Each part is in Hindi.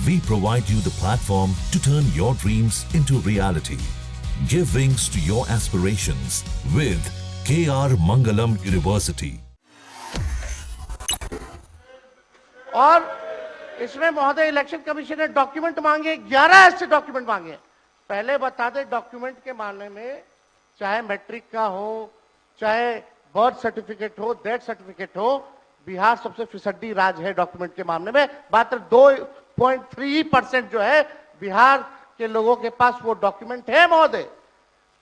We provide you the platform to turn your dreams into reality. Give wings to your aspirations with KR Mangalam University. और इसमें महोदय इलेक्शन कमीशन ने डॉक्यूमेंट मांगे, 11 ऐसे डॉक्यूमेंट मांगे। पहले बता दें, डॉक्यूमेंट के मामले में चाहे मैट्रिक का हो, चाहे बर्थ सर्टिफिकेट हो, डेथ सर्टिफिकेट हो, बिहार सबसे फिसड्डी राज्य है डॉक्यूमेंट के मामले में। मात्र 2.3% जो है बिहार के लोगों के पास वो डॉक्यूमेंट है महोदय।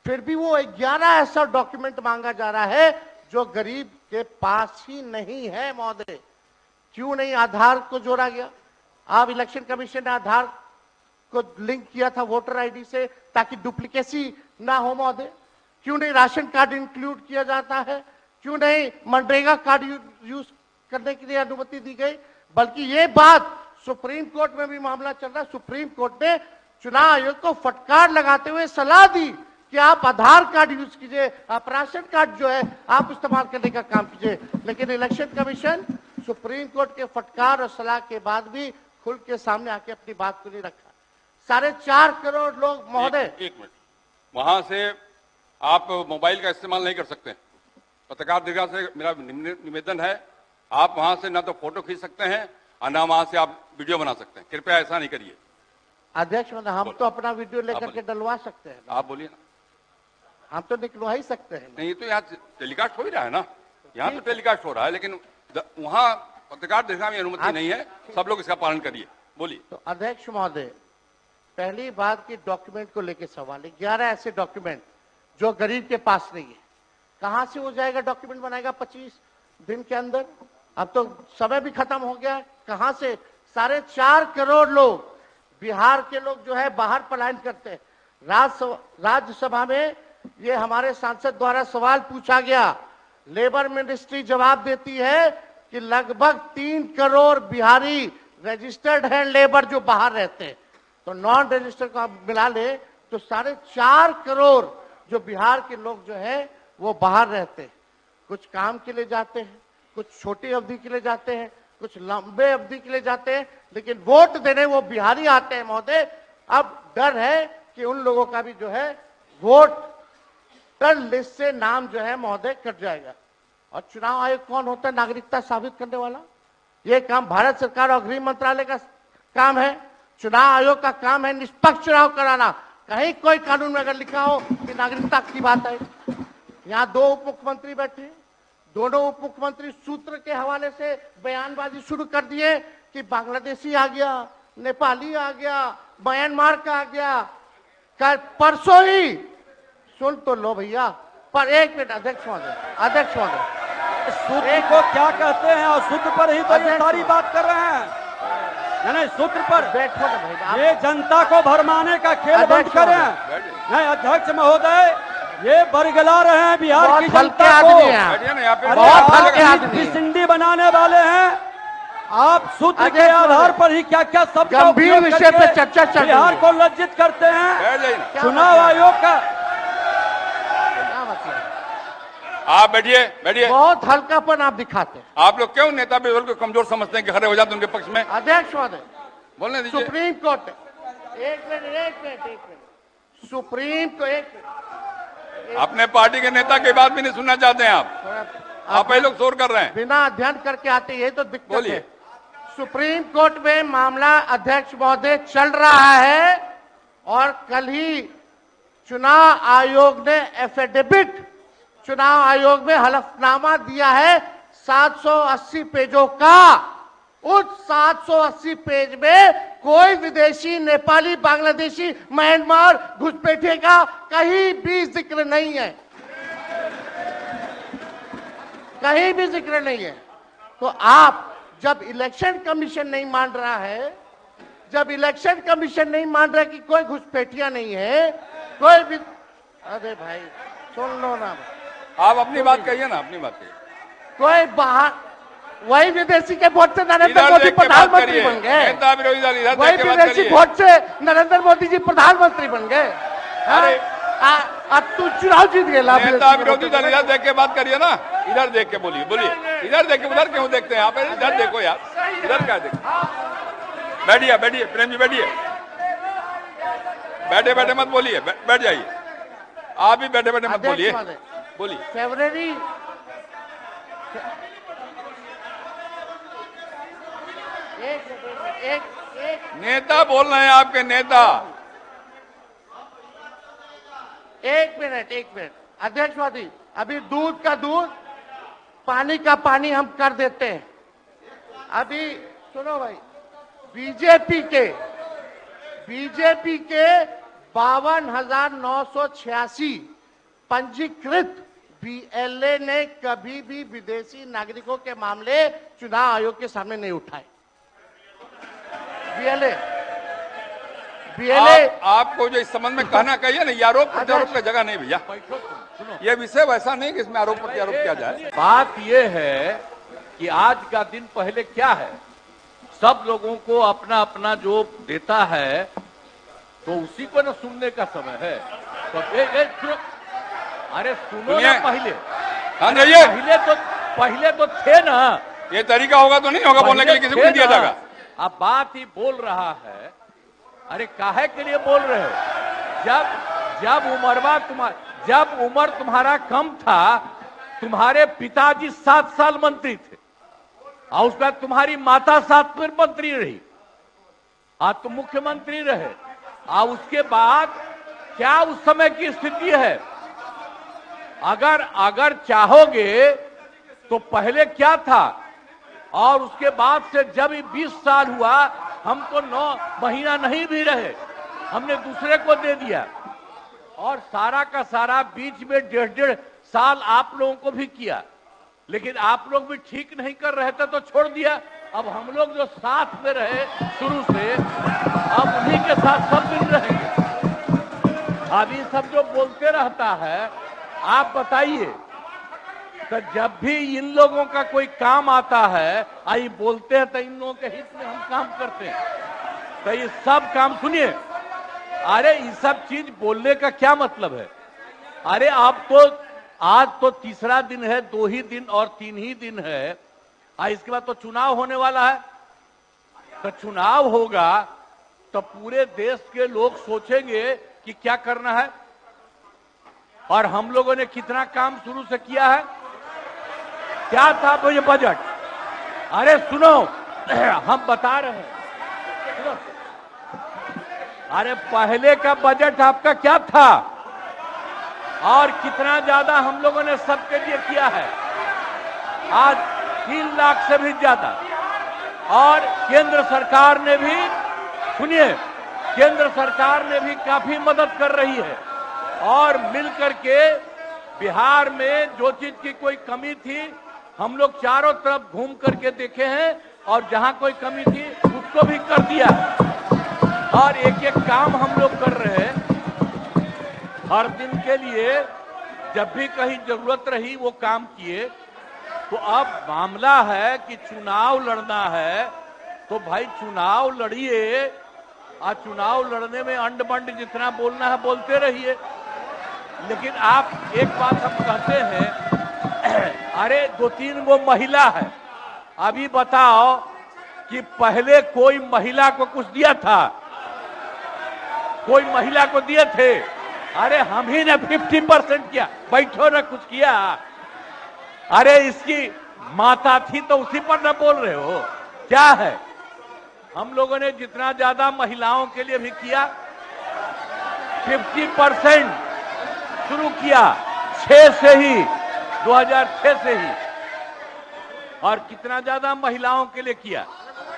फिर भी वो 11 ऐसा डॉक्यूमेंट मांगा जा रहा है जो गरीब के पास ही नहीं है महोदय। क्यों नहीं आधार को जोड़ा गया? आप इलेक्शन कमीशन ने आधार को लिंक किया था वोटर आईडी से ताकि डुप्लीकेसी ना हो महोदय। क्यों नहीं राशन कार्ड इंक्लूड किया जाता है? क्यों नहीं मनरेगा कार्ड यूज करने के लिए अनुमति दी गई? बल्कि ये बात सुप्रीम कोर्ट में भी मामला चल रहा है। सुप्रीम कोर्ट ने चुनाव आयोग को फटकार लगाते हुए सलाह दी कि आप आधार कार्ड यूज कीजिए, आप राशन कार्ड जो है आप इस्तेमाल करने का काम कीजिए। लेकिन इलेक्शन कमीशन सुप्रीम कोर्ट के फटकार और सलाह के बाद भी खुल के सामने आके अपनी बात को नहीं रखा। 4.5 करोड़ लोग महोदय। एक मिनट, वहां से आप मोबाइल का इस्तेमाल नहीं कर सकते। पत्रकार दीर्घा से मेरा निवेदन है, आप वहां से ना तो फोटो खींच सकते हैं और ना वहां से आप वीडियो बना सकते हैं। कृपया ऐसा नहीं करिए। अध्यक्ष महोदय, हम तो अपना वीडियो लेकर के डलवा सकते हैं। आप बोलिए ना। हम तो निकलवा ही सकते हैं। नहीं, तो यहाँ टेलीकास्ट हो ही रहा है ना, यहाँ तो टेलीकास्ट हो रहा है, लेकिन वहां पत्रकार दीर्घा में अनुमति नहीं है। सब लोग इसका पालन करिए। बोलिए। तो अध्यक्ष महोदय, पहली बात की डॉक्यूमेंट को लेकर सवाल है। 11 ऐसे डॉक्यूमेंट जो गरीब के पास नहीं है, कहां से हो जाएगा? डॉक्यूमेंट बनाएगा 25 दिन के अंदर? अब तो समय भी खत्म हो गया है। कहां से 4.5 करोड़ लोग बिहार के लोग जो है बाहर पलायन करते हैं। राज्यसभा में ये हमारे सांसद द्वारा सवाल पूछा गया। लेबर मिनिस्ट्री जवाब देती है कि लगभग 3 करोड़ बिहारी रजिस्टर्ड है लेबर जो बाहर रहते हैं। तो नॉन रजिस्टर्ड को आप मिला ले तो 4.5 करोड़ जो बिहार के लोग जो है वो बाहर रहते हैं। कुछ काम के लिए जाते हैं, कुछ छोटी अवधि के लिए जाते हैं, कुछ लंबे अवधि के लिए जाते हैं, लेकिन वोट देने वो बिहारी आते हैं महोदय। अब डर है कि उन लोगों का भी जो है वोटर लिस्ट से नाम जो है महोदय कट जाएगा। और चुनाव आयोग कौन होता है नागरिकता साबित करने वाला? ये काम भारत सरकार और गृह मंत्रालय का काम है। चुनाव आयोग का काम है निष्पक्ष चुनाव कराना। कहीं कोई कानून में अगर लिखा हो कि नागरिकता की बात है। यहाँ 2 उप मुख्यमंत्री बैठे, दोनों उप मुख्यमंत्री सूत्र के हवाले से बयानबाजी शुरू कर दिए कि बांग्लादेशी आ गया, नेपाली आ गया, म्यांमार का आ गया। कल परसों ही सुन तो लो भैया। पर एक मिनट अध्यक्ष महोदय, सूत्र को क्या कहते हैं? और सूत्र पर ही तो ये सारी बात कर रहे हैं। नहीं, सूत्र पर बैठो ना भाई। ये जनता को भरमाने का खेल बंद करें। नहीं अध्यक्ष महोदय, ये बरगला रहे हैं बिहार की जनता को। बहुत हल्के आदमी सिंडी बनाने वाले हैं। आप सूत्र के आधार पर ही क्या क्या सब गंभीर विषय पे चर्चा चल रही है। बिहार को लज्जित करते हैं। चुनाव आयोग का आप बैठिए। बहुत हल्कापन आप दिखाते हैं। आप लोग क्यों नेता विरोध को कमजोर समझते हैं कि खड़े हो जाते उनके पक्ष में? अध्यक्ष महोदय, बोलने दीजिए। सुप्रीम कोर्ट एक मिनट सुप्रीम को अपने पार्टी के नेता की बात भी नहीं सुनना चाहते हैं आप ही लोग शोर कर रहे हैं। बिना अध्ययन करके आते, ये तो दिक्कत है। सुप्रीम कोर्ट में मामला अध्यक्ष महोदय चल रहा है और कल ही चुनाव आयोग ने एफिडेविट चुनाव आयोग में हलफनामा दिया है 780 पेजों का। उस 780 पेज में कोई विदेशी, नेपाली, बांग्लादेशी, म्यांमार, घुसपैठिए का कहीं भी जिक्र नहीं है। कहीं भी जिक्र नहीं है। तो आप जब इलेक्शन कमीशन नहीं मान रहा है, जब इलेक्शन कमीशन नहीं मान रहा कि कोई घुसपैठिया नहीं है, कोई भी, अरे भाई सुन लो ना, आप अपनी बात कहिए ना, अपनी बात कहिए। कोई बाहर, वही विदेशी के वोट से नरेंद्र मोदी प्रधानमंत्री बन गए। वही विदेशी वोट से नरेंद्र मोदी जी प्रधानमंत्री बन गए। अरे अब तू चुनाव जीत गए। नेता विरोधी दल इधर देख के बात करिए ना, इधर देख के बोलिए। इधर देख के, उधर क्यों देखते हैं आप? इधर देखो यार, इधर क्या देखो। बैठिए बैठिए प्रेम जी बैठिए, बैठे बैठे मत बोलिए, बैठ जाइए। आप भी बैठे बैठे मत बोलिए, बोलिए। फरवरी एक नेता बोल रहे हैं, आपके नेता। एक मिनट अध्यक्षवादी, अभी दूध का दूध पानी का पानी हम कर देते हैं। अभी सुनो भाई, बीजेपी के 52,986 पंजीकृत बीएलए ने कभी भी विदेशी नागरिकों के मामले चुनाव आयोग के सामने नहीं उठाए। बीएलए आपको जो इस संबंध में कहना कहिए ना, ये आरोप प्रत्यारोप का जगह नहीं भैया। ये विषय वैसा नहीं कि इसमें आरोप प्रत्यारोप किया जाए। बात ये है कि आज का दिन पहले क्या है, सब लोगों को अपना अपना जो देता है तो उसी को ना सुनने का समय है। तो सुनो, अरे सुनो ना पहले। हाँ जाइए। पहले तो थे ना। ये तरीका होगा तो नहीं होगा बोलने के लिए, किसी को नहीं दिया जाएगा। अब बात ही बोल रहा है। अरे काहे के लिए बोल रहे हो? जब उम्र तुम्हारा कम था, तुम्हारे पिताजी 7 साल मंत्री थे और उसके बाद तुम्हारी माता 7 फिर मंत्री रही, आज तुम मुख्यमंत्री रहे। और उसके बाद क्या उस समय की स्थिति है? अगर चाहोगे तो पहले क्या था और उसके बाद से जब 20 साल हुआ, हम तो 9 महीना नहीं भी रहे, हमने दूसरे को दे दिया। और सारा का सारा बीच में 1.5 साल आप लोगों को भी किया, लेकिन आप लोग भी ठीक नहीं कर रहे थे तो छोड़ दिया। अब हम लोग जो साथ में रहे शुरू से, अब उन्हीं के साथ सब दिन रहेंगे। अब ये सब जो बोलते रहता है, आप बताइए, तो जब भी इन लोगों का कोई काम आता है, आई बोलते हैं तो इन लोगों के हित में हम काम करते हैं। तो ये सब काम सुनिए, अरे ये सब चीज बोलने का क्या मतलब है? अरे आप तो आज तो तीसरा दिन है, 2 ही दिन और 3 ही दिन है, इसके बाद तो चुनाव होने वाला है। तो चुनाव होगा तो पूरे देश के लोग सोचेंगे कि क्या करना है, और हम लोगों ने कितना काम शुरू से किया है। क्या था वो ये बजट? अरे सुनो, हम बता रहे हैं, सुनो। अरे पहले का बजट आपका क्या था और कितना ज्यादा हम लोगों ने सबके लिए किया है? आज 3 लाख से भी ज्यादा। और केंद्र सरकार ने भी, सुनिए, केंद्र सरकार ने भी काफी मदद कर रही है। और मिलकर के बिहार में जो चीज की कोई कमी थी, हम लोग चारों तरफ घूम करके देखे हैं, और जहां कोई कमी थी उसको भी कर दिया। और एक एक काम हम लोग कर रहे हैं हर दिन के लिए। जब भी कहीं जरूरत रही वो काम किए। तो अब मामला है कि चुनाव लड़ना है तो भाई चुनाव लड़िए, और चुनाव लड़ने में अंड बंड जितना बोलना है बोलते रहिए। लेकिन आप एक बात हम कहते हैं, अरे 2-3 वो महिला है, अभी बताओ कि पहले कोई महिला को कुछ दिया था? कोई महिला को दिए थे? अरे हम ही ने 50% किया। बैठो ना, कुछ किया? अरे इसकी माता थी तो उसी पर ना बोल रहे हो? क्या है? हम लोगों ने जितना ज्यादा महिलाओं के लिए भी किया, 50% शुरू किया 6 से ही, 2006 से ही। और कितना ज्यादा महिलाओं के लिए किया।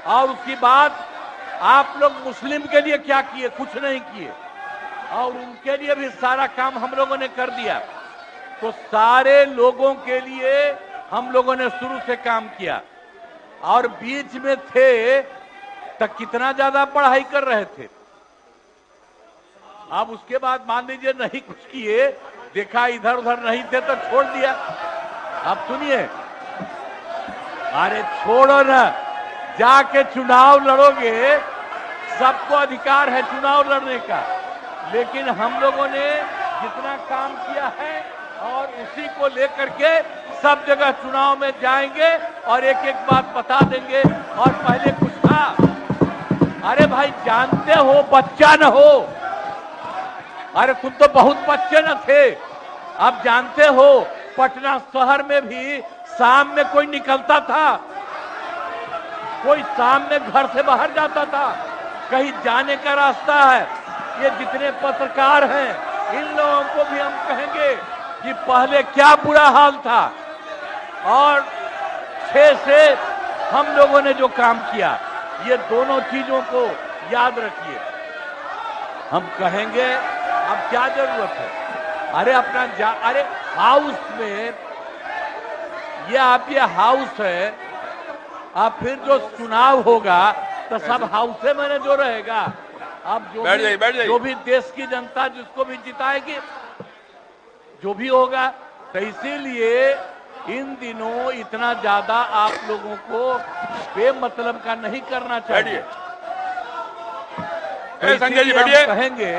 और उसके बाद आप लोग मुस्लिम के लिए क्या किए? कुछ नहीं किए। और उनके लिए भी सारा काम हम लोगों ने कर दिया। तो सारे लोगों के लिए हम लोगों ने शुरू से काम किया। और बीच में थे तो कितना ज्यादा पढ़ाई कर रहे थे। अब उसके बाद मान लीजिए नहीं कुछ किए, देखा इधर उधर नहीं थे तो छोड़ दिया। अब सुनिए, अरे छोड़ो ना, जाके चुनाव लड़ोगे, सबको अधिकार है चुनाव लड़ने का। लेकिन हम लोगों ने जितना काम किया है और उसी को लेकर के सब जगह चुनाव में जाएंगे और एक एक बात बता देंगे। और पहले कुछ था, अरे भाई जानते हो बच्चा न हो, अरे तुम तो बहुत बच्चे न थे। आप जानते हो पटना शहर में भी शाम में कोई निकलता था, कोई शाम में घर से बाहर जाता था, कहीं जाने का रास्ता है। ये जितने पत्रकार हैं इन लोगों को भी हम कहेंगे कि पहले क्या बुरा हाल था और 6 से हम लोगों ने जो काम किया, ये दोनों चीजों को याद रखिए। हम कहेंगे अब क्या जरूरत है, अरे अपना अरे हाउस में ये हाउस है, अब फिर जो चुनाव होगा तो सब हाउसे में जो रहेगा। अब जो भी देश की जनता जिसको भी जिताएगी, जो भी होगा, तो इसीलिए इन दिनों इतना ज्यादा आप लोगों को बेमतलब का नहीं करना चाहिए। संजय जी हम कहेंगे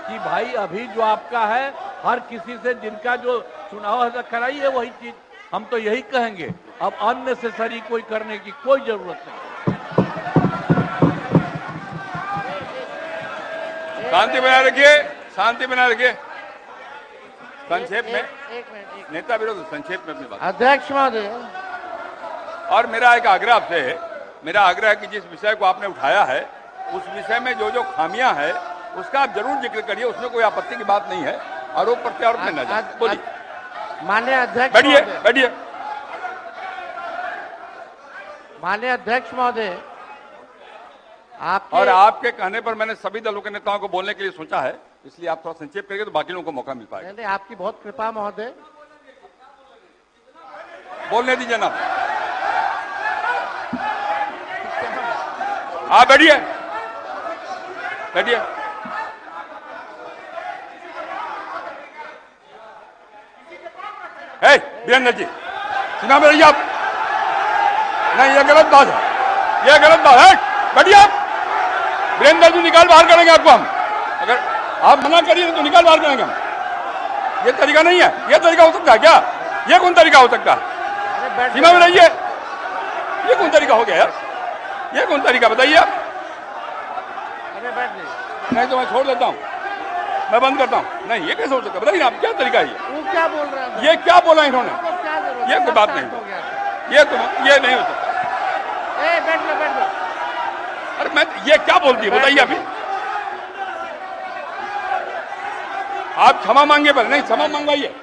कि भाई अभी जो आपका है, हर किसी से जिनका जो चुनाव कराइए वही चीज, हम तो यही कहेंगे। अब अननेसेसरी कोई करने की कोई जरूरत नहीं। शांति बनाए रखिए, शांति बनाए रखिए। संक्षेप में एक मिनट नेता विरोध संक्षेप में अपनी बात। अध्यक्ष महोदय, और मेरा एक आग्रह आपसे है, मेरा आग्रह है कि जिस विषय को आपने उठाया है उस विषय में जो जो खामियां है उसका आप जरूर जिक्र करिए, उसमें कोई आपत्ति की बात नहीं है। आरोप प्रत्यारोप में न जाए। बोलिए माननीय अध्यक्ष बैठिए महोदय, बैठिए। माननीय अध्यक्ष महोदय, और आपके कहने पर मैंने सभी दलों के नेताओं को बोलने के लिए सोचा है, इसलिए आप थोड़ा संक्षेप करेंगे तो बाकी लोगों को मौका मिल पाएगा। नहीं, आपकी बहुत कृपा महोदय। बोलने दीजिए ना, आप बैठिए बैठिए। वीरेंद्र जी सुना में रहिए आप। नहीं, ये गलत बात है, ये गलत बात है। बैठिए आप। वीरेंद्र जी निकाल बाहर करेंगे आपको हम, अगर आप मना करिए तो निकाल बाहर करेंगे हम। ये तरीका नहीं है, ये तरीका हो सकता है क्या? ये कौन तरीका हो सकता है? सीमा में रहिए। ये कौन तरीका हो गया यार? ये कौन तरीका बताइए आप? नहीं तो मैं छोड़ देता हूँ, मैं बंद करता हूँ। नहीं, ये कैसे हो सकता है? बताइए आप, क्या तरीका है ये? वो क्या बोल रहे हैं? ये क्या बोला इन्होंने? ये कोई बात हो नहीं, गया। ये नहीं हो सकता। बैठ लो। अरे मैं ये क्या बोलती है बताइए अभी। आप क्षमा मांगे पर नहीं, क्षमा मंगवाइए।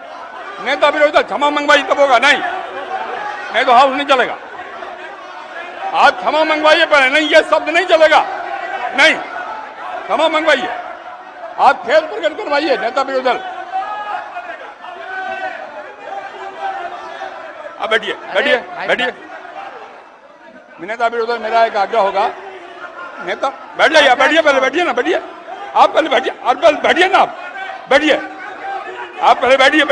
नेता विरोधी क्षमा मंगवाइए तब होगा, नहीं तो हाउस नहीं चलेगा। आप क्षमा मंगवाइए पर नहीं, ये शब्द नहीं चलेगा। नहीं, क्षमा मंगवाइए। आप खेल प्रकट करवाइए नेता विरोधी दल। अब बैठिए बैठिए बैठिए। नेता विरोधी दल, मेरा एक आग्रह होगा, नेता बैठ जाइए, बैठिए, पहले बैठिए ना, बैठिए आप, पहले बैठिए और पहले बैठिए ना आप, बैठिए आप, पहले बैठिए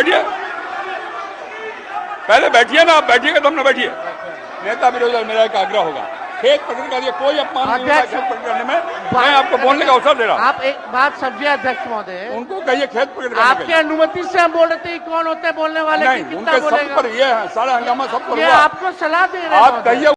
पहले बैठिए ना आप, बैठिएगा तब ना बैठिए। नेता विरोधी दल, मेरा एक आग्रह होगा, खेत प्रकट करिए, कोई अपमान नहीं होगा खेत प्रकट करने में। मैं आपको बोलने का अवसर दे रहा हूँ। आप एक बात समझिए अध्यक्ष महोदय, उनको कहिए खेत प्रकट करने आपके अनुमति से हम बोल रहे थे कौन होते हैं बोलने वाले? नहीं, उनके सब पर ये सारा हंगामा सब पर ये हुआ। आपको सलाह दे रहे हैं आप कहिए